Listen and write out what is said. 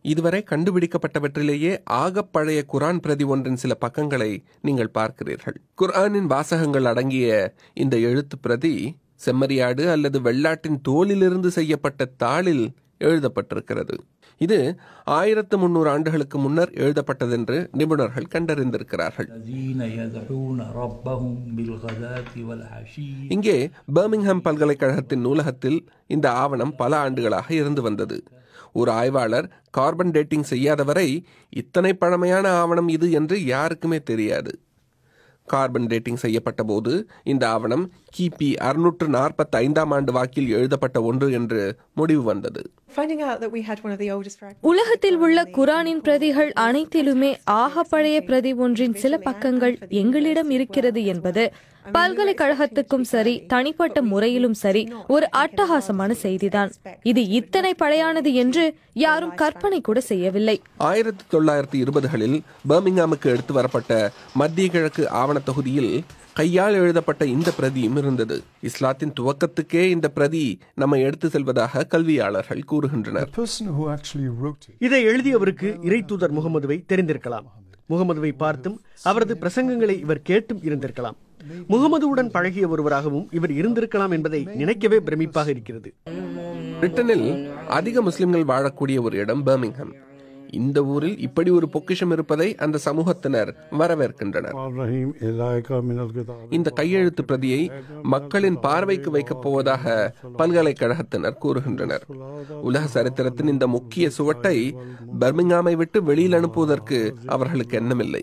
இதுவரை கண்டுபிடிக்கப்பட்டவற்றிலேயே ஆகப் பழைய குர்ஆன் பிரதி ஒன்றின் சில பக்கங்களை நீங்கள் பார்க்கிறீர்கள். குர்ஆனின் வாசகங்கள் அடங்கிய இந்த எழுத்து பிரதி செம்மறியாடு அல்லது வெள்ளாட்டின் தோலிலிருந்து செய்யப்பட்ட தாளில் எழுதப்பட்டிருக்கிறது. இது 1300 ஆண்டுகளுக்கு முன்னர் எழுதப்பட்டதென்று நிபுணர்கள் கண்டறிந்திருக்கிறார்கள். இங்கே பர்மிங்ஹாம் பல்கலைக்கழகத்தின் நூலகத்தில் இந்த ஆவணம் பல ஆண்டுகளாக இருந்து வந்தது. ஒரு ஆய்வாளர் கார்பன் டேட்டிங் செய்யாதவரை இத்தனை பழமையான ஆவணம் இது என்று யாருக்குமே தெரியாது. கார்பன் டேட்டிங் செய்யப்பட்ட போது இந்த ஆவணம் கிபி 645 ஆண்டு வாக்கில் எழுதப்பட்ட ஒன்று என்று முடிவு வந்தது. உலகத்தில் உள்ள குர்ஆனின் பிரதிகள் அனைத்திலுமே ஆக பழைய பிரதி ஒன்றின் சில பக்கங்கள் எங்களிடம் இருக்கிறது என்பது பல்கலைக்கழகத்துக்கும் சரி தனிப்பட்ட முறையிலும் சரி ஒரு அட்டகாசமான செய்திதான். இது இத்தனை பழையானது என்று யாரும் கற்பனை கூட செய்யவில்லை. 1920களில் பர்மிங்ஹாமுக்கு எடுத்து வரப்பட்ட மத்திய கிழக்கு ஆவண தொகுதியில் கையால் எழுதப்பட்ட இந்த பிரதியும் இருந்தது. இஸ்லாத்தின் துவக்கத்துக்கே இந்த பிரதி நம்மை எடுத்து செல்வதாக கல்வியாளர்கள் கூறுகின்றனர். இதை எழுதியவருக்கு இறை தூதர் முகமதுவை தெரிந்திருக்கலாம். முகமதுவை பார்த்தும் அவரது பிரசங்கங்களை இவர் கேட்டும் இருந்திருக்கலாம். முகமதுவுடன் பழகிய ஒருவராகவும் இவர் இருந்திருக்கலாம் என்பதை நினைக்கவே பிரமிப்பாக இருக்கிறது. பிரிட்டனில் அதிக முஸ்லிம்கள் வாழக்கூடிய ஒரு இடம் பர்மிங்ஹாம். இந்த ஊரில் இப்படி ஒரு பொக்கிஷம் இருப்பதை அந்த சமூகத்தினர் வரவேற்கின்றனர். இந்த கையெழுத்து பிரதியை மக்களின் பார்வைக்கு வைக்கப் போவதாக பல்கலைக்கழகத்தினர் கூறுகின்றனர். உலக சரித்திரத்தின் இந்த முக்கிய சுவட்டை பர்மிங்ஹாமை விட்டு வெளியில் அனுப்புவதற்கு அவர்களுக்கு எண்ணமில்லை.